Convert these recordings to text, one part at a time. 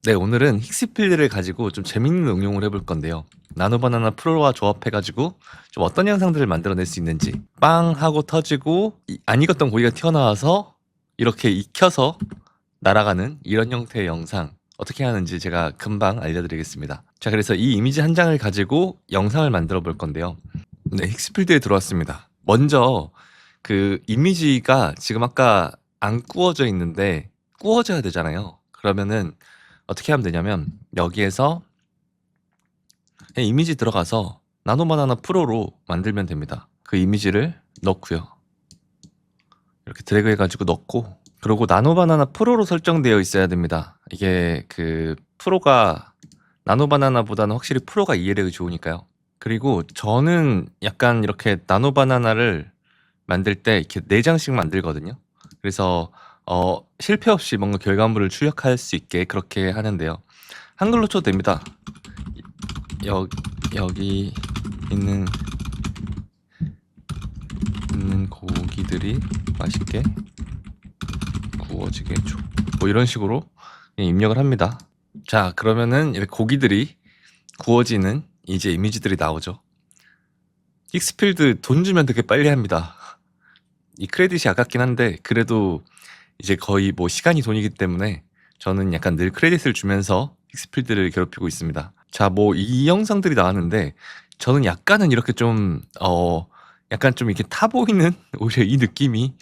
네, 오늘은 힉스필드를 가지고 좀 재밌는 응용을 해볼 건데요. 나노바나나 프로와 조합해가지고 좀 어떤 영상들을 만들어낼 수 있는지, 빵 하고 터지고 안 익었던 고기가 튀어나와서 이렇게 익혀서 날아가는 이런 형태의 영상 어떻게 하는지 제가 금방 알려드리겠습니다. 자, 그래서 이 이미지 한 장을 가지고 영상을 만들어 볼 건데요. 네, 힉스필드에 들어왔습니다. 먼저 그 이미지가 지금 아까 안 구워져 있는데 구워져야 되잖아요. 그러면은 어떻게 하면 되냐면 여기에서 그냥 이미지 들어가서 나노바나나 프로로 만들면 됩니다. 그 이미지를 넣고요. 이렇게 드래그 해가지고 넣고, 그리고 나노바나나 프로로 설정되어 있어야 됩니다. 이게 그 프로가 나노바나나보다는 확실히 프로가 이해력이 좋으니까요. 그리고 저는 약간 이렇게 나노바나나를 만들 때 이렇게 4장씩 만들거든요. 그래서 실패 없이 뭔가 결과물을 출력할 수 있게 그렇게 하는데요. 한글로 쳐도 됩니다. 여기 있는 고기들이 맛있게 구워지게 해줘. 뭐 이런 식으로 입력을 합니다. 자, 그러면은 이렇게 고기들이 구워지는 이제 이미지들이 나오죠. 힉스필드 돈 주면 되게 빨리 합니다. 이 크레딧이 아깝긴 한데 그래도 이제 거의 뭐 시간이 돈이기 때문에 저는 약간 늘 크레딧을 주면서 힉스필드를 괴롭히고 있습니다. 자, 뭐 이 영상들이 나왔는데 저는 약간은 이렇게 좀 약간 좀 이렇게 타 보이는 오히려 이 느낌이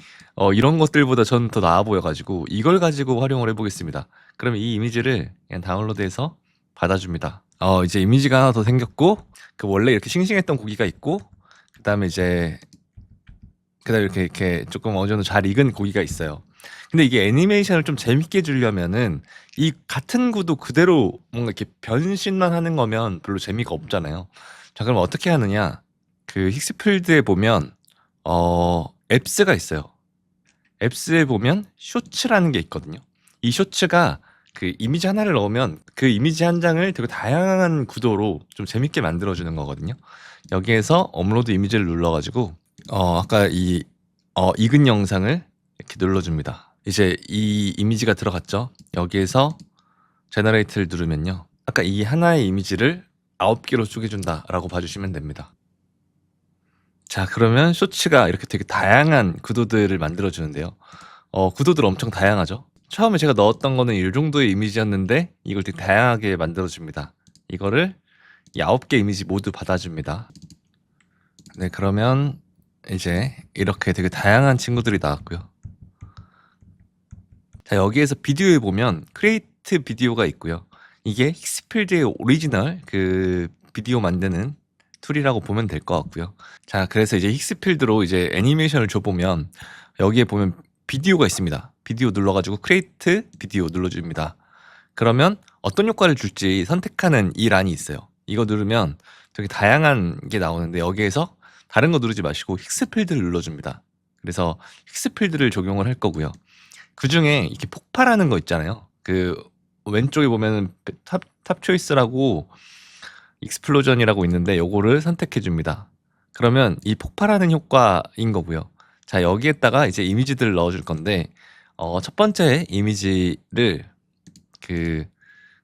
이런 것들보다 저는 더 나아 보여가지고 이걸 가지고 활용을 해보겠습니다. 그럼 이 이미지를 그냥 다운로드해서 받아줍니다. 이제 이미지가 하나 더 생겼고, 그 원래 이렇게 싱싱했던 고기가 있고, 그다음에 이렇게 조금 어느 정도 잘 익은 고기가 있어요. 근데 이게 애니메이션을 좀 재밌게 주려면은 이 같은 구도 그대로 뭔가 이렇게 변신만 하는 거면 별로 재미가 없잖아요. 자, 그럼 어떻게 하느냐? 그 힉스필드에 보면 앱스가 있어요. 앱스에 보면 쇼츠라는 게 있거든요. 이 쇼츠가 그 이미지 하나를 넣으면 그 이미지 한 장을 되게 다양한 구도로 좀 재밌게 만들어주는 거거든요. 여기에서 업로드 이미지를 눌러가지고 아까 익은 영상을 이렇게 눌러줍니다. 이제 이 이미지가 들어갔죠. 여기에서 제너레이트를 누르면요. 아까 이 하나의 이미지를 9개로 쪼개준다라고 봐주시면 됩니다. 자, 그러면 쇼츠가 이렇게 되게 다양한 구도들을 만들어주는데요. 구도들 엄청 다양하죠. 처음에 제가 넣었던 거는 이 정도의 이미지였는데 이걸 되게 다양하게 만들어줍니다. 이거를 이 9개 이미지 모두 받아줍니다. 네, 그러면 이제 이렇게 되게 다양한 친구들이 나왔고요. 자, 여기에서 비디오에 보면 크리에이트 비디오가 있고요. 이게 힉스필드의 오리지널 그 비디오 만드는 툴이라고 보면 될 것 같고요. 자, 그래서 이제 힉스필드로 이제 애니메이션을 줘보면 여기에 보면 비디오가 있습니다. 비디오 눌러가지고 크리에이트 비디오 눌러줍니다. 그러면 어떤 효과를 줄지 선택하는 이 란이 있어요. 이거 누르면 되게 다양한 게 나오는데 여기에서 다른 거 누르지 마시고 힉스필드를 눌러줍니다. 그래서 힉스필드를 적용을 할 거고요. 그 중에 이렇게 폭발하는 거 있잖아요. 그 왼쪽에 보면은 탑 초이스라고 익스플로전이라고 있는데 요거를 선택해 줍니다. 그러면 이 폭발하는 효과인 거고요. 자, 여기에다가 이제 이미지들을 넣어 줄 건데 첫 번째 이미지를 그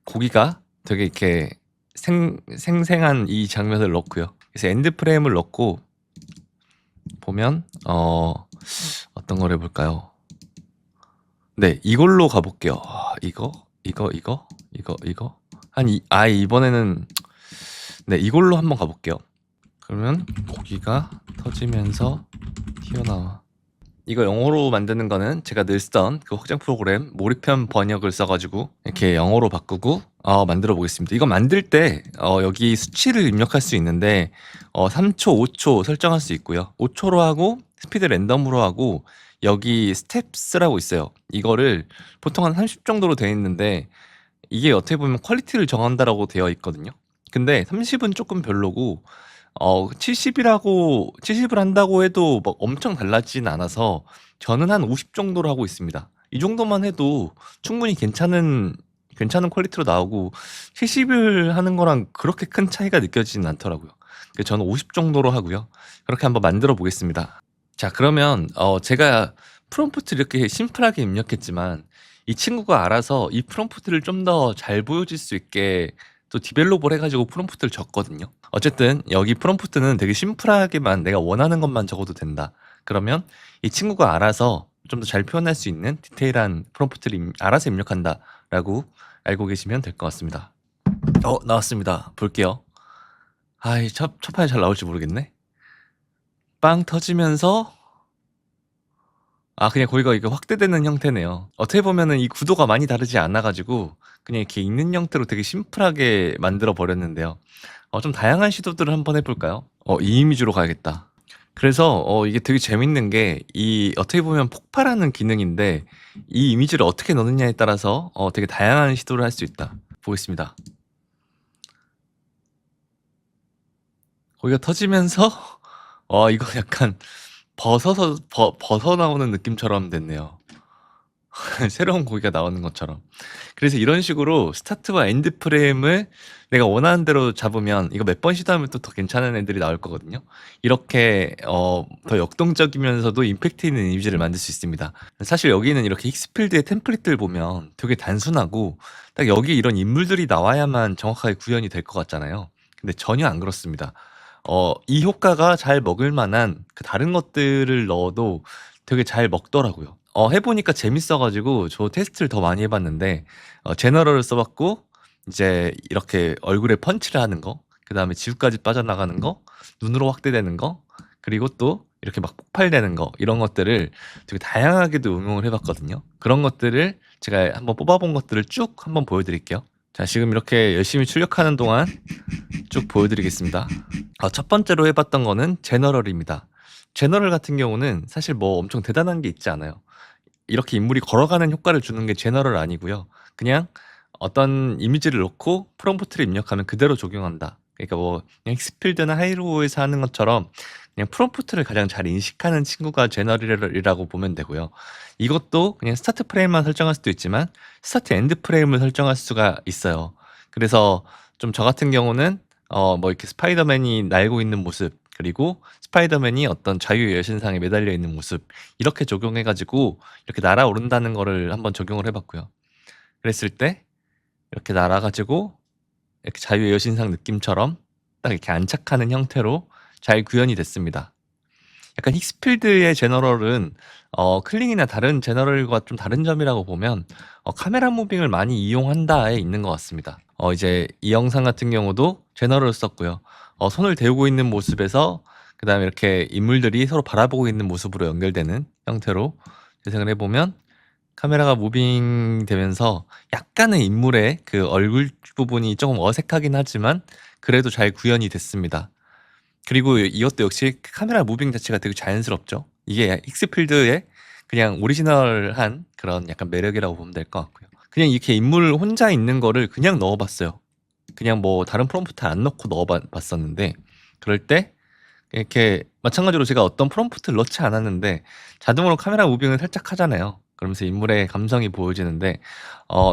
고기가 되게 이렇게 생생한 이 장면을 넣고요. 그래서 엔드 프레임을 넣고 보면 어떤 걸 해볼까요? 네, 이걸로 가볼게요. 이거 이번에는 네, 이걸로 한번 가볼게요. 그러면 고기가 터지면서 튀어나와. 이거 영어로 만드는 거는 제가 늘 쓰던 그 확장 프로그램 몰입편 번역을 써가지고 이렇게 영어로 바꾸고 만들어 보겠습니다. 이거 만들 때 여기 수치를 입력할 수 있는데 3초, 5초 설정할 수 있고요. 5초로 하고 스피드 랜덤으로 하고 여기 스텝스라고 있어요. 이거를 보통 한 30 정도로 되어 있는데 이게 어떻게 보면 퀄리티를 정한다라고 되어 있거든요. 근데 30은 조금 별로고 70을 한다고 해도 막 엄청 달라지진 않아서 저는 한 50 정도로 하고 있습니다. 이 정도만 해도 충분히 괜찮은 퀄리티로 나오고 70을 하는 거랑 그렇게 큰 차이가 느껴지진 않더라고요. 그래서 저는 50 정도로 하고요. 그렇게 한번 만들어 보겠습니다. 자, 그러면 제가 프롬프트 이렇게 심플하게 입력했지만 이 친구가 알아서 이 프롬프트를 좀 더 잘 보여질 수 있게 또 디벨롭을 해가지고 프롬프트를 줬거든요. 어쨌든 여기 프롬프트는 되게 심플하게만 내가 원하는 것만 적어도 된다. 그러면 이 친구가 알아서 좀 더 잘 표현할 수 있는 디테일한 프롬프트를 알아서 입력한다라고 알고 계시면 될 것 같습니다. 나왔습니다. 볼게요. 아이, 첫 판에 잘 나올지 모르겠네. 빵 터지면서 그냥 거기가 이게 확대되는 형태네요. 어떻게 보면은 이 구도가 많이 다르지 않아가지고 그냥 이렇게 있는 형태로 되게 심플하게 만들어 버렸는데요. 좀 다양한 시도들을 한번 해볼까요? 이 이미지로 가야겠다. 그래서 이게 되게 재밌는 게 이 어떻게 보면 폭발하는 기능인데 이 이미지를 어떻게 넣느냐에 따라서 되게 다양한 시도를 할 수 있다. 보겠습니다. 거기가 터지면서 이거 약간 벗어 나오는 느낌처럼 됐네요. 새로운 고기가 나오는 것처럼. 그래서 이런 식으로 스타트와 엔드 프레임을 내가 원하는 대로 잡으면 이거 몇 번 시도하면 또 더 괜찮은 애들이 나올 거거든요. 이렇게 더 역동적이면서도 임팩트 있는 이미지를 만들 수 있습니다. 사실 여기는 이렇게 힉스필드의 템플릿들 보면 되게 단순하고 딱 여기 이런 인물들이 나와야만 정확하게 구현이 될 것 같잖아요. 근데 전혀 안 그렇습니다. 이 효과가 잘 먹을 만한 그 다른 것들을 넣어도 되게 잘 먹더라고요. 해보니까 재밌어가지고 저 테스트를 더 많이 해봤는데 제너럴을 써봤고 이제 이렇게 얼굴에 펀치를 하는 거, 그 다음에 지우까지 빠져나가는 거, 눈으로 확대되는 거, 그리고 또 이렇게 막 폭발되는 거, 이런 것들을 되게 다양하게도 응용을 해봤거든요. 그런 것들을 제가 한번 뽑아본 것들을 쭉 한번 보여드릴게요. 자, 지금 이렇게 열심히 출력하는 동안 쭉 보여드리겠습니다. 첫 번째로 해봤던 거는 제너럴입니다. 제너럴 같은 경우는 사실 뭐 엄청 대단한 게 있지 않아요. 이렇게 인물이 걸어가는 효과를 주는 게 제너럴 아니고요. 그냥 어떤 이미지를 놓고 프롬프트를 입력하면 그대로 적용한다. 그러니까 뭐 그냥 힉스필드나 하이로우에서 하는 것처럼 그냥 프롬프트를 가장 잘 인식하는 친구가 제너럴이라고 보면 되고요. 이것도 그냥 스타트 프레임만 설정할 수도 있지만 스타트 엔드 프레임을 설정할 수가 있어요. 그래서 좀 저 같은 경우는 뭐 이렇게 스파이더맨이 날고 있는 모습, 그리고 스파이더맨이 어떤 자유의 여신상에 매달려 있는 모습, 이렇게 적용해가지고 이렇게 날아오른다는 거를 한번 적용을 해봤고요. 그랬을 때 이렇게 날아가지고 이렇게 자유의 여신상 느낌처럼 딱 이렇게 안착하는 형태로 잘 구현이 됐습니다. 약간 힉스필드의 제너럴은 클링이나 다른 제너럴과 좀 다른 점이라고 보면 카메라 무빙을 많이 이용한다에 있는 것 같습니다. 이제 이 영상 같은 경우도 제너럴을 썼고요. 손을 대고 있는 모습에서 그 다음에 이렇게 인물들이 서로 바라보고 있는 모습으로 연결되는 형태로 재생을 해보면 카메라가 무빙 되면서 약간의 인물의 그 얼굴 부분이 조금 어색하긴 하지만 그래도 잘 구현이 됐습니다. 그리고 이것도 역시 카메라 무빙 자체가 되게 자연스럽죠. 이게 힉스필드의 그냥 오리지널한 그런 약간 매력이라고 보면 될 것 같고요. 그냥 이렇게 인물 혼자 있는 거를 그냥 넣어봤어요. 그냥 뭐 다른 프롬프트 안 넣고 넣어봤었는데 그럴 때 이렇게 마찬가지로 제가 어떤 프롬프트를 넣지 않았는데 자동으로 카메라 무빙을 살짝 하잖아요. 그러면서 인물의 감성이 보여지는데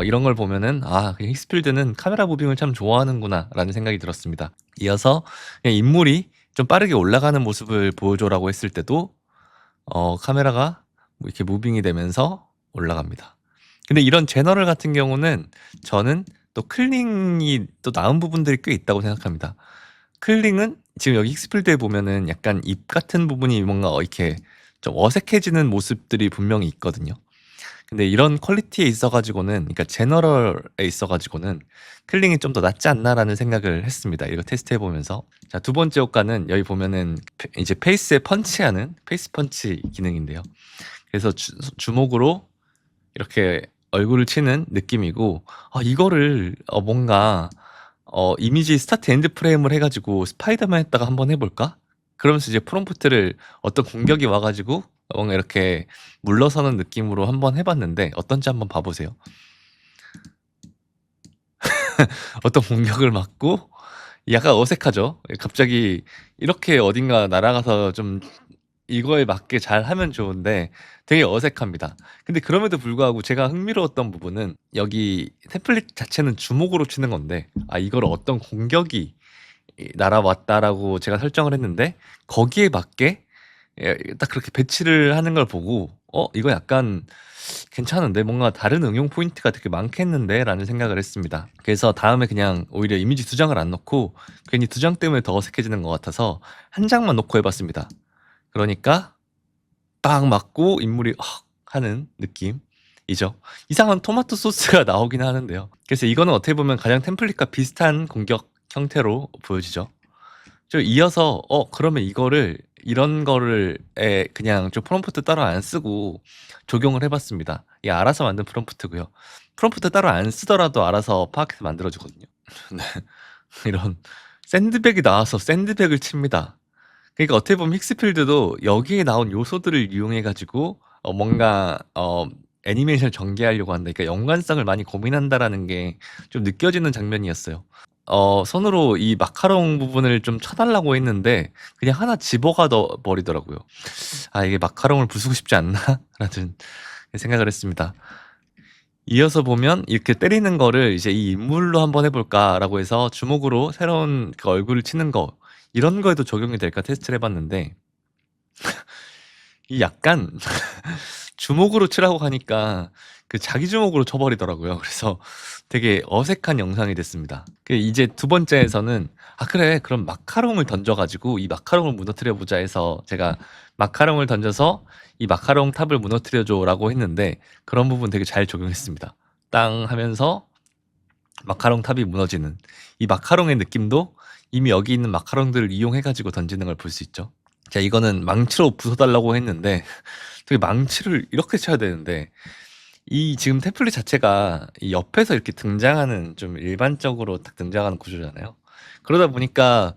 이런 걸 보면은 그냥 힉스필드는 카메라 무빙을 참 좋아하는구나라는 생각이 들었습니다. 이어서 그냥 인물이 좀 빠르게 올라가는 모습을 보여줘라고 했을 때도 카메라가 뭐 이렇게 무빙이 되면서 올라갑니다. 근데 이런 제너럴 같은 경우는 저는 또 클링이 또 나은 부분들이 꽤 있다고 생각합니다. 클링은 지금 여기 힉스필드에 보면은 약간 입 같은 부분이 뭔가 이렇게 좀 어색해지는 모습들이 분명히 있거든요. 근데 이런 퀄리티에 있어가지고는, 그러니까 제너럴에 있어가지고는 클링이 좀 더 낫지 않나라는 생각을 했습니다. 이거 테스트해 보면서. 자, 두 번째 효과는 여기 보면은 이제 페이스에 펀치하는 페이스 펀치 기능인데요. 그래서 주먹으로 이렇게 얼굴을 치는 느낌이고, 이거를 뭔가 이미지 스타트 엔드 프레임을 해가지고 스파이더맨 했다가 한번 해볼까? 그러면서 이제 프롬프트를 어떤 공격이 와가지고 뭔가 이렇게 물러서는 느낌으로 한번 해봤는데 어떤지 한번 봐보세요. 어떤 공격을 맞고 약간 어색하죠? 갑자기 이렇게 어딘가 날아가서 좀 이거에 맞게 잘 하면 좋은데 되게 어색합니다. 근데 그럼에도 불구하고 제가 흥미로웠던 부분은 여기 템플릿 자체는 주먹으로 치는 건데 이걸 어떤 공격이 날아왔다라고 제가 설정을 했는데 거기에 맞게 딱 그렇게 배치를 하는 걸 보고 이거 약간 괜찮은데 뭔가 다른 응용 포인트가 되게 많겠는데라는 생각을 했습니다. 그래서 다음에 그냥 오히려 이미지 두 장을 안 넣고 괜히 두 장 때문에 더 어색해지는 것 같아서 한 장만 넣고 해봤습니다. 그러니까 빵 맞고 인물이 헉 하는 느낌이죠. 이상한 토마토 소스가 나오긴 하는데요. 그래서 이거는 어떻게 보면 가장 템플릿과 비슷한 공격 형태로 보여지죠. 저 이어서 그러면 이거를 이런 거를 그냥 좀 프롬프트 따로 안 쓰고 적용을 해봤습니다. 이게 알아서 만든 프롬프트고요. 프롬프트 따로 안 쓰더라도 알아서 파악해서 만들어주거든요. 네. 이런 샌드백이 나와서 샌드백을 칩니다. 그러니까 어떻게 보면 힉스필드도 여기에 나온 요소들을 이용해가지고 뭔가 애니메이션을 전개하려고 한다. 그러니까 연관성을 많이 고민한다라는 게 좀 느껴지는 장면이었어요. 손으로 이 마카롱 부분을 좀 쳐달라고 했는데 그냥 하나 집어가 버리더라고요. 아, 이게 마카롱을 부수고 싶지 않나? 라는 생각을 했습니다. 이어서 보면 이렇게 때리는 거를 이제 이 인물로 한번 해볼까라고 해서 주먹으로 새로운 그 얼굴을 치는 거 이런 거에도 적용이 될까 테스트를 해봤는데 이 약간 주먹으로 치라고 하니까 그 자기 주먹으로 쳐버리더라고요. 그래서 되게 어색한 영상이 됐습니다. 이제 두 번째에서는 그래 그럼 마카롱을 던져가지고 이 마카롱을 무너뜨려 보자 해서 제가 마카롱을 던져서 이 마카롱 탑을 무너뜨려 줘라고 했는데 그런 부분 되게 잘 적용했습니다. 땅 하면서 마카롱 탑이 무너지는 이 마카롱의 느낌도 이미 여기 있는 마카롱들을 이용해가지고 던지는 걸 볼 수 있죠. 자, 이거는 망치로 부숴달라고 했는데 되게 망치를 이렇게 쳐야 되는데 이 지금 템플릿 자체가 이 옆에서 이렇게 등장하는 좀 일반적으로 딱 등장하는 구조잖아요. 그러다 보니까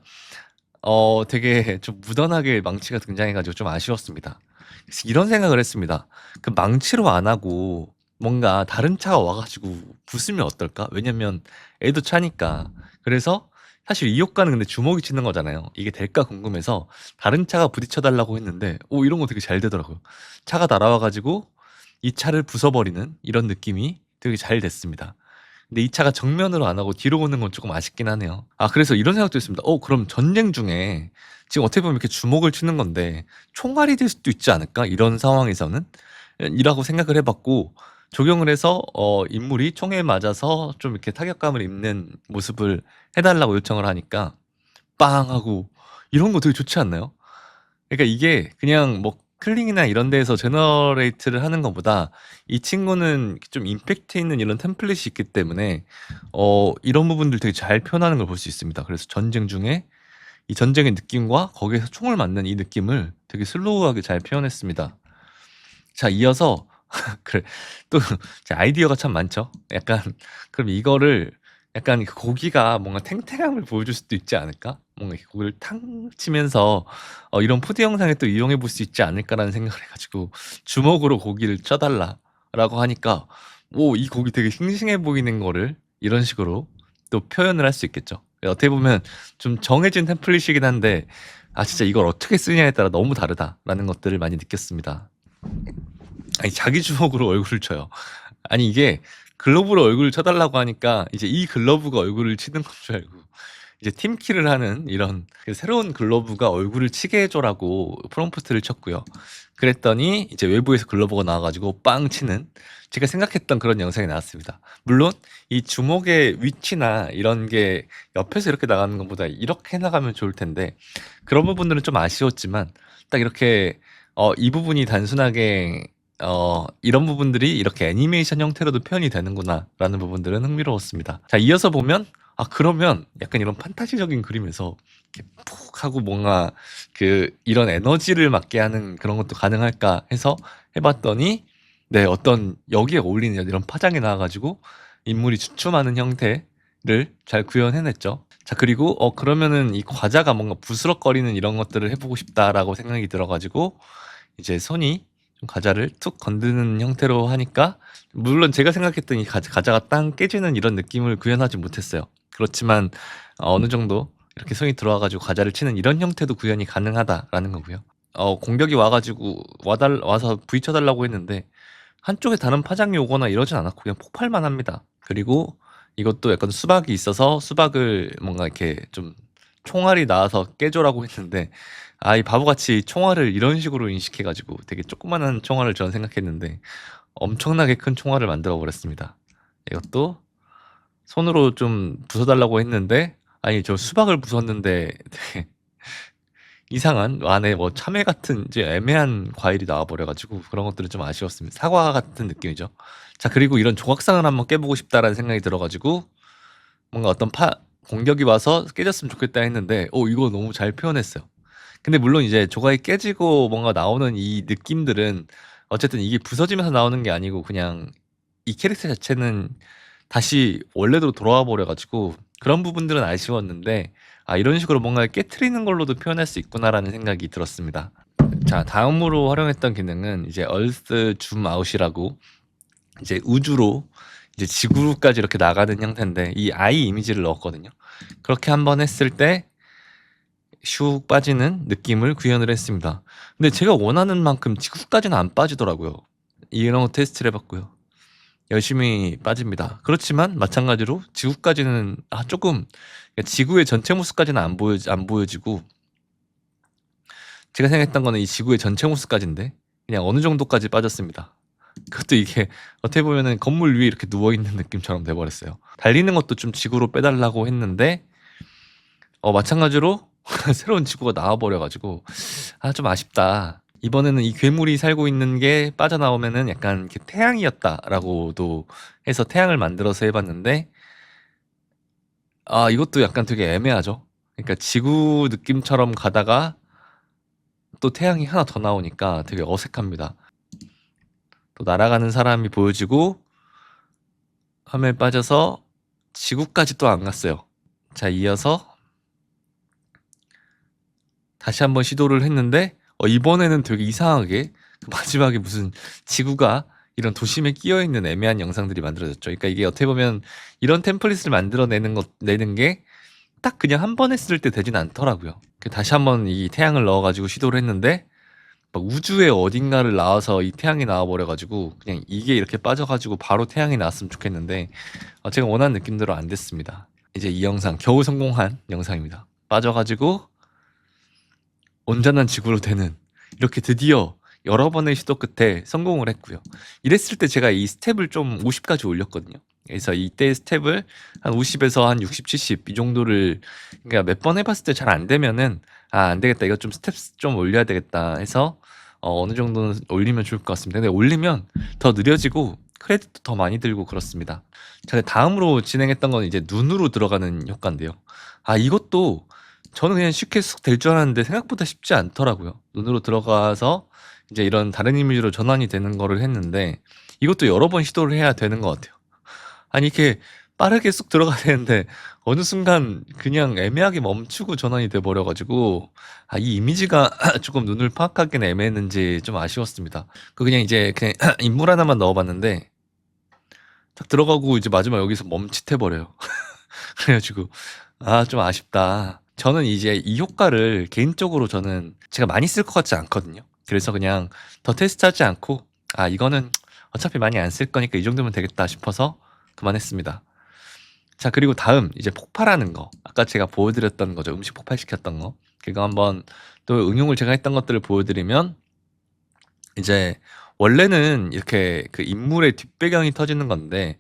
되게 좀 무던하게 망치가 등장해가지고 좀 아쉬웠습니다. 그래서 이런 생각을 했습니다. 그 망치로 안 하고 뭔가 다른 차가 와가지고 부수면 어떨까? 왜냐면 애도 차니까. 그래서 사실 이 효과는 근데 주먹이 치는 거잖아요. 이게 될까 궁금해서 다른 차가 부딪혀 달라고 했는데 이런 거 되게 잘 되더라고요. 차가 날아와가지고 이 차를 부숴버리는 이런 느낌이 되게 잘 됐습니다. 근데 이 차가 정면으로 안 하고 뒤로 오는 건 조금 아쉽긴 하네요. 그래서 이런 생각도 했습니다. 그럼 전쟁 중에 지금 어떻게 보면 이렇게 주먹을 치는 건데 총알이 될 수도 있지 않을까? 이런 상황에서는 이라고 생각을 해봤고 적용을 해서 인물이 총에 맞아서 좀 이렇게 타격감을 입는 모습을 해달라고 요청을 하니까 빵 하고 이런 거 되게 좋지 않나요? 그러니까 이게 그냥 뭐 클링이나 이런 데에서 제너레이트를 하는 것보다 이 친구는 좀 임팩트 있는 이런 템플릿이 있기 때문에 이런 부분들 되게 잘 표현하는 걸 볼 수 있습니다. 그래서 전쟁 중에 이 전쟁의 느낌과 거기에서 총을 맞는 이 느낌을 되게 슬로우하게 잘 표현했습니다. 자, 이어서 그래 또 아이디어가 참 많죠. 약간 그럼 이거를 약간 그 고기가 뭔가 탱탱함을 보여줄 수도 있지 않을까? 뭔가 이렇게 고기를 탕 치면서 이런 푸드 영상에 또 이용해 볼 수 있지 않을까라는 생각을 해가지고 주먹으로 고기를 쳐달라라고 하니까 이 고기 되게 싱싱해 보이는 거를 이런 식으로 또 표현을 할 수 있겠죠. 어떻게 보면 좀 정해진 템플릿이긴 한데 진짜 이걸 어떻게 쓰냐에 따라 너무 다르다라는 것들을 많이 느꼈습니다. 아니 자기 주먹으로 얼굴을 쳐요. 아니 이게 글러브로 얼굴을 쳐달라고 하니까 이제 이 글러브가 얼굴을 치는 건 줄 알고 이제 팀킬을 하는 이런 새로운 글러브가 얼굴을 치게 해줘라고 프롬프트를 쳤고요. 그랬더니 이제 외부에서 글러브가 나와가지고 빵 치는 제가 생각했던 그런 영상이 나왔습니다. 물론 이 주먹의 위치나 이런 게 옆에서 이렇게 나가는 것보다 이렇게 나가면 좋을 텐데 그런 부분들은 좀 아쉬웠지만 딱 이렇게 이 부분이 단순하게 이런 부분들이 이렇게 애니메이션 형태로도 표현이 되는구나라는 부분들은 흥미로웠습니다. 자, 이어서 보면 그러면 약간 이런 판타지적인 그림에서 이렇게 푹 하고 뭔가 이런 에너지를 맞게 하는 그런 것도 가능할까 해서 해봤더니 네, 어떤 여기에 어울리는 이런 파장이 나와가지고 인물이 주춤하는 형태를 잘 구현해냈죠. 자, 그리고 그러면은 이 과자가 뭔가 부스럭거리는 이런 것들을 해보고 싶다라고 생각이 들어가지고 이제 손이 좀 과자를 툭 건드는 형태로 하니까 물론 제가 생각했던 이 과자가 땅 깨지는 이런 느낌을 구현하지 못했어요. 그렇지만 어느 정도 이렇게 손이 들어와가지고 과자를 치는 이런 형태도 구현이 가능하다라는 거고요. 공격이 와가지고 와서 부딪혀달라고 했는데 한쪽에 다른 파장이 오거나 이러진 않았고 그냥 폭발만 합니다. 그리고 이것도 약간 수박이 있어서 수박을 뭔가 이렇게 좀 총알이 나와서 깨줘라고 했는데 이 바보같이 총알을 이런 식으로 인식해 가지고 되게 조그마한 총알을 저는 생각했는데 엄청나게 큰 총알을 만들어 버렸습니다. 이것도 손으로 좀 부숴 달라고 했는데 아니 저 수박을 부쉈는데 되게 이상한 안에 뭐 참외 같은 이제 애매한 과일이 나와 버려 가지고 그런 것들은 좀 아쉬웠습니다. 사과 같은 느낌이죠. 자 그리고 이런 조각상을 한번 깨보고 싶다라는 생각이 들어 가지고 뭔가 어떤 공격이 와서 깨졌으면 좋겠다 했는데 이거 너무 잘 표현했어요. 근데 물론 이제 조각이 깨지고 뭔가 나오는 이 느낌들은 어쨌든 이게 부서지면서 나오는 게 아니고 그냥 이 캐릭터 자체는 다시 원래대로 돌아와 버려 가지고 그런 부분들은 아쉬웠는데 이런 식으로 뭔가 깨트리는 걸로도 표현할 수 있구나라는 생각이 들었습니다. 자 다음으로 활용했던 기능은 이제 얼스 줌 아웃이라고 이제 우주로 이제 지구까지 이렇게 나가는 형태인데 이 아이 이미지를 넣었거든요. 그렇게 한번 했을 때 슉 빠지는 느낌을 구현을 했습니다. 근데 제가 원하는 만큼 지구까지는 안 빠지더라고요. 이런 거 테스트를 해봤고요. 열심히 빠집니다. 그렇지만 마찬가지로 지구까지는 조금 지구의 전체 모습까지는 안 보여지고 제가 생각했던 거는 이 지구의 전체 모습까지인데 그냥 어느 정도까지 빠졌습니다. 그것도 이게 어떻게 보면은 건물 위에 이렇게 누워있는 느낌처럼 돼버렸어요. 달리는 것도 좀 지구로 빼달라고 했는데 마찬가지로 새로운 지구가 나와버려가지고 좀 아쉽다. 이번에는 이 괴물이 살고 있는 게 빠져나오면은 약간 이렇게 태양이었다라고도 해서 태양을 만들어서 해봤는데 이것도 약간 되게 애매하죠. 그러니까 지구 느낌처럼 가다가 또 태양이 하나 더 나오니까 되게 어색합니다. 또 날아가는 사람이 보여지고 화면에 빠져서 지구까지 또 안 갔어요. 자 이어서 다시 한번 시도를 했는데 이번에는 되게 이상하게 그 마지막에 무슨 지구가 이런 도심에 끼어있는 애매한 영상들이 만들어졌죠. 그러니까 이게 어떻게 보면 이런 템플릿을 내는 게 딱 그냥 한 번 했을 때 되진 않더라고요. 다시 한번 이 태양을 넣어가지고 시도를 했는데 막 우주의 어딘가를 나와서 이 태양이 나와버려가지고 그냥 이게 이렇게 빠져가지고 바로 태양이 나왔으면 좋겠는데 제가 원하는 느낌대로 안 됐습니다. 이제 이 영상 겨우 성공한 영상입니다. 빠져가지고 온전한 지구로 되는 이렇게 드디어 여러 번의 시도 끝에 성공을 했고요. 이랬을 때 제가 이 스텝을 좀 50까지 올렸거든요. 그래서 이때 스텝을 한 50에서 한 60, 70 이 정도를 그러니까 몇 번 해봤을 때 잘 안 되면은 안 되겠다. 이거 좀 스텝 좀 올려야 되겠다 해서 어느 정도는 올리면 좋을 것 같습니다. 근데 올리면 더 느려지고 크레딧도 더 많이 들고 그렇습니다. 자, 다음으로 진행했던 건 이제 눈으로 들어가는 효과인데요. 이것도 저는 그냥 쉽게 쑥 될 줄 알았는데 생각보다 쉽지 않더라고요. 눈으로 들어가서 이제 이런 다른 이미지로 전환이 되는 거를 했는데 이것도 여러 번 시도를 해야 되는 것 같아요. 이렇게 빠르게 쑥 들어가야 되는데 어느 순간 그냥 애매하게 멈추고 전환이 돼 버려 가지고 이 이미지가 조금 눈을 파악하기는 애매했는지 좀 아쉬웠습니다. 그냥 이제 그냥 인물 하나만 넣어 봤는데 딱 들어가고 이제 마지막 여기서 멈칫해 버려요. 그래 가지고 좀 아쉽다. 저는 이제 이 효과를 개인적으로 저는 제가 많이 쓸 것 같지 않거든요. 그래서 그냥 더 테스트하지 않고 이거는 어차피 많이 안 쓸 거니까 이 정도면 되겠다 싶어서 그만했습니다. 자 그리고 다음 이제 폭발하는 거 아까 제가 보여드렸던 거죠. 음식 폭발시켰던 거 그거 한번 또 응용을 제가 했던 것들을 보여드리면 이제 원래는 이렇게 그 인물의 뒷배경이 터지는 건데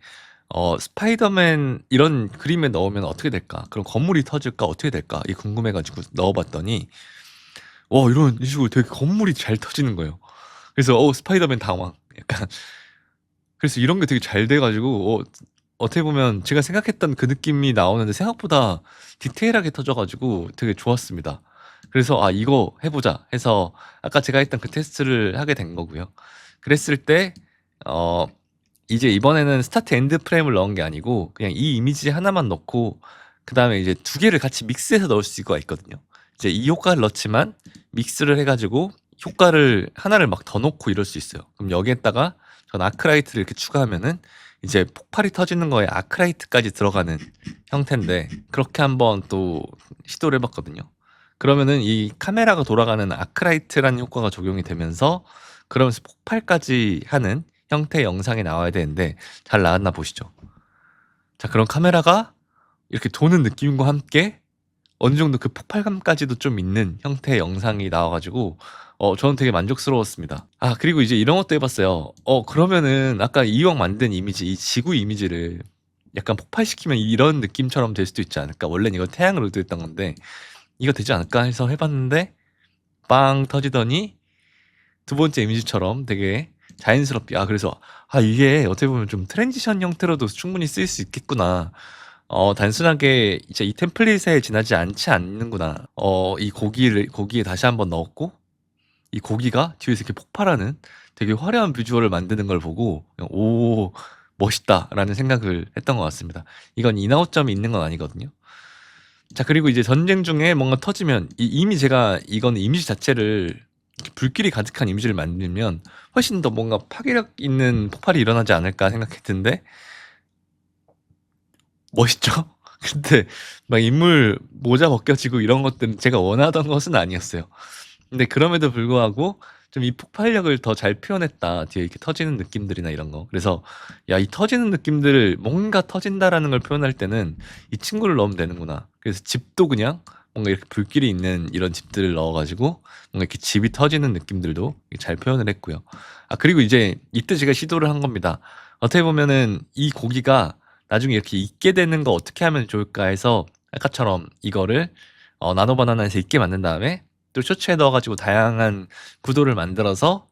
스파이더맨 이런 그림에 넣으면 어떻게 될까? 그럼 건물이 터질까? 어떻게 될까? 이 궁금해가지고 넣어봤더니 이런 식으로 되게 건물이 잘 터지는 거예요. 그래서 스파이더맨 당황. 약간 그래서 이런 게 되게 잘 돼가지고 어떻게 보면 제가 생각했던 그 느낌이 나오는데 생각보다 디테일하게 터져가지고 되게 좋았습니다. 그래서 이거 해보자 해서 아까 제가 했던 그 테스트를 하게 된 거고요. 그랬을 때 이제 이번에는 스타트 엔드 프레임을 넣은 게 아니고 그냥 이 이미지 하나만 넣고 그 다음에 이제 두 개를 같이 믹스해서 넣을 수가 있거든요. 이제 이 효과를 넣지만 믹스를 해가지고 효과를 하나를 막 더 넣고 이럴 수 있어요. 그럼 여기에다가 전 아크라이트를 이렇게 추가하면은 이제 폭발이 터지는 거에 아크라이트까지 들어가는 형태인데 그렇게 한번 또 시도를 해봤거든요. 그러면은 이 카메라가 돌아가는 아크라이트라는 효과가 적용이 되면서 그러면서 폭발까지 하는 형태의 영상이 나와야 되는데 잘 나왔나 보시죠. 자 그럼 카메라가 이렇게 도는 느낌과 함께 어느 정도 그 폭발감까지도 좀 있는 형태의 영상이 나와 가지고 저는 되게 만족스러웠습니다. 아 그리고 이제 이런 것도 해 봤어요. 그러면은 아까 이왕 만든 이미지 이 지구 이미지를 약간 폭발시키면 이런 느낌처럼 될 수도 있지 않을까? 원래는 이거 태양을 의도했던 건데 '이거 되지 않을까?' 해서 해 봤는데 빵 터지더니 두 번째 이미지처럼 되게 자연스럽게 그래서 '아 이게 어떻게 보면 좀 트랜지션 형태로도 충분히 쓰일 수 있겠구나. 단순하게 이제 이 템플릿에 지나지 않지 않는구나. 이 고기에 다시 한번 넣었고 이 고기가 뒤에서 이렇게 폭발하는 되게 화려한 비주얼을 만드는 걸 보고 그냥 '오 멋있다.'라는 생각을 했던 것 같습니다. 이건 인아웃점이 있는 건 아니거든요. 자 그리고 이제 전쟁 중에 뭔가 터지면 이미 제가 이거는 이미지 자체를 이렇게 불길이 가득한 이미지를 만들면 훨씬 더 뭔가 '파괴력 있는 폭발이 일어나지 않을까.' 생각했는데 멋있죠? 근데 막 인물 모자 벗겨지고 이런 것들은 제가 원하던 것은 아니었어요. 근데 그럼에도 불구하고 좀 이 폭발력을 더 잘 표현했다. 뒤에 이렇게 터지는 느낌들이나 이런 거. 그래서 '야 이 터지는 느낌들을 뭔가 터진다.'라는 걸 표현할 때는 이 친구를 넣으면 되는구나. 그래서 집도 그냥 뭔가 이렇게 불길이 있는 이런 집들을 넣어 가지고 뭔가 이렇게 집이 터지는 느낌들도 잘 표현을 했고요. 그리고 이제 이때 제가 시도를 한 겁니다. 어떻게 보면은 이 고기가 나중에 이렇게 익게 되는 거 어떻게 하면 좋을까 해서 아까처럼 이거를 나노 바나나에서 익게 만든 다음에 또 쇼츠에 넣어 가지고 다양한 구도를 만들어서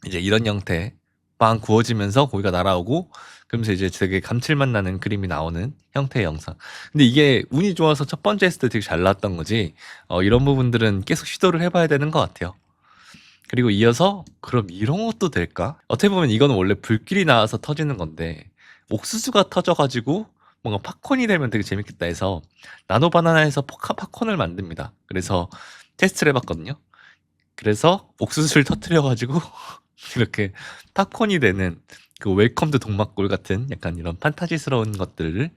이제 이런 형태 빵 구워지면서 고기가 날아오고 그러면서 이제 되게 감칠맛 나는 그림이 나오는 형태의 영상. 근데 이게 운이 좋아서 첫 번째 했을 때 되게 잘 나왔던 거지 이런 부분들은 계속 시도를 해 봐야 되는 것 같아요. 그리고 이어서 '그럼 이런 것도 될까?' 어떻게 보면 이거는 원래 불길이 나와서 터지는 건데 옥수수가 터져 가지고 뭔가 팝콘이 되면 되게 재밌겠다 해서 나노 바나나에서 포카 팝콘을 만듭니다. 그래서 테스트를 해 봤거든요. 그래서 옥수수를 터뜨려 가지고 이렇게 팝콘이 되는 그 웰컴 투 동막골 같은 약간 이런 판타지스러운 것들을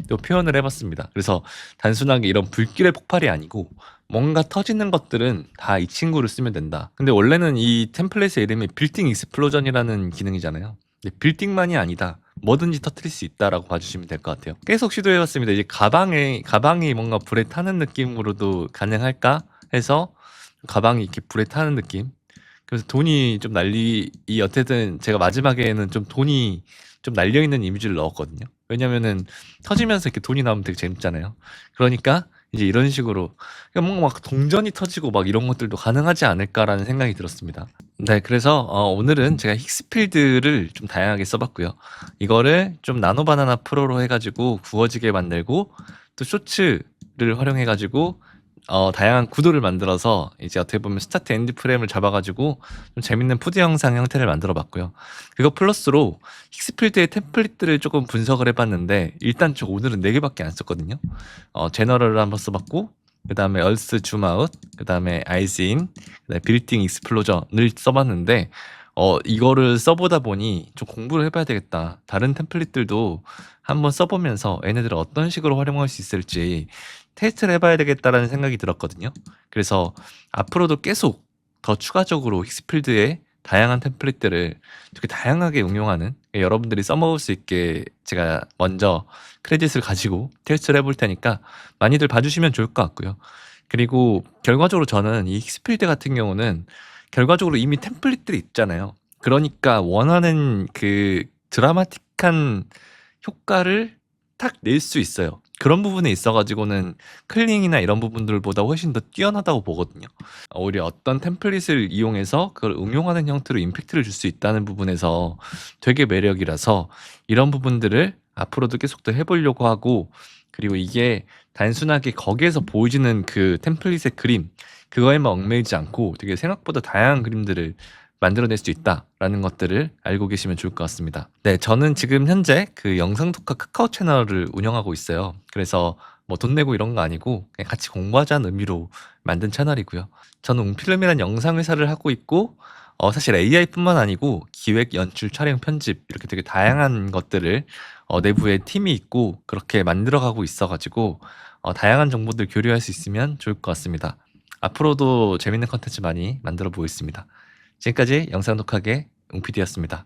또 표현을 해 봤습니다. 그래서 단순하게 이런 불길의 폭발이 아니고 뭔가 터지는 것들은 다 이 친구를 쓰면 된다. 근데 원래는 이 템플릿의 이름이 빌딩 익스플로전이라는 기능이잖아요. 근데 빌딩만이 아니다. 뭐든지 터뜨릴 수 있다라고 봐주시면 될 것 같아요. 계속 시도해 봤습니다. 이제 가방이 뭔가 불에 타는 느낌으로도 가능할까 해서 가방이 이렇게 불에 타는 느낌. 그래서 돈이 좀 이 어쨌든 제가 마지막에는 좀 돈이 좀 날려 있는 이미지를 넣었거든요. 왜냐면은 터지면서 이렇게 돈이 나오면 되게 재밌잖아요. 그러니까 이제 이런 식으로 그냥 뭔가 막 동전이 터지고 막 이런 것들도 가능하지 않을까라는 생각이 들었습니다. 네, 그래서 오늘은 제가 힉스필드를 좀 다양하게 써봤고요. 이거를 좀 나노 바나나 프로로 해가지고 구워지게 만들고 또 쇼츠를 활용해가지고 다양한 구도를 만들어서 이제 어떻게 보면 스타트 엔드 프레임을 잡아가지고 좀 재밌는 푸드 영상 형태를 만들어 봤고요. 그거 플러스로 힉스필드의 템플릿들을 조금 분석을 해봤는데 일단 저 오늘은 4개밖에 안 썼거든요. 제너럴을 한번 써봤고 그 다음에 얼스 줌아웃, 그 다음에 아이즈인, 그다음에 빌딩 익스플로전을 써봤는데 이거를 써보다 보니 좀 공부를 해봐야 되겠다. 다른 템플릿들도 한번 써보면서 얘네들을 어떤 식으로 활용할 수 있을지 테스트를 해봐야 되겠다라는 생각이 들었거든요. 그래서 앞으로도 계속 더 추가적으로 힉스필드의 다양한 템플릿들을 되게 다양하게 응용하는 여러분들이 써먹을 수 있게 제가 먼저 크레딧을 가지고 테스트를 해볼 테니까 많이들 봐주시면 좋을 것 같고요. 그리고 결과적으로 저는 이 힉스필드 같은 경우는 결과적으로 이미 템플릿들이 있잖아요. 그러니까 원하는 그 드라마틱한 효과를 탁 낼 수 있어요. 그런 부분에 있어 가지고는 클링이나 이런 부분들보다 훨씬 더 뛰어나다고 보거든요. 오히려 어떤 템플릿을 이용해서 그걸 응용하는 형태로 임팩트를 줄 수 있다는 부분에서 되게 매력이라서 이런 부분들을 앞으로도 계속 더 해 보려고 하고 그리고 이게 단순하게 거기에서 보여지는 그 템플릿의 그림 그거에만 얽매이지 않고 되게 생각보다 다양한 그림들을 만들어낼 수 있다라는 것들을 알고 계시면 좋을 것 같습니다. 네, 저는 지금 현재 그 영상 독학 카카오 채널을 운영하고 있어요. 그래서 뭐 돈 내고 이런 거 아니고 그냥 같이 공부하자는 의미로 만든 채널이고요. 저는 웅필름이라는 영상 회사를 하고 있고 사실 AI뿐만 아니고 기획, 연출, 촬영, 편집 이렇게 되게 다양한 것들을 내부에 팀이 있고 그렇게 만들어가고 있어가지고 다양한 정보들 교류할 수 있으면 좋을 것 같습니다. 앞으로도 재밌는 컨텐츠 많이 만들어 보겠습니다. 지금까지 영상 독학의 웅PD였습니다.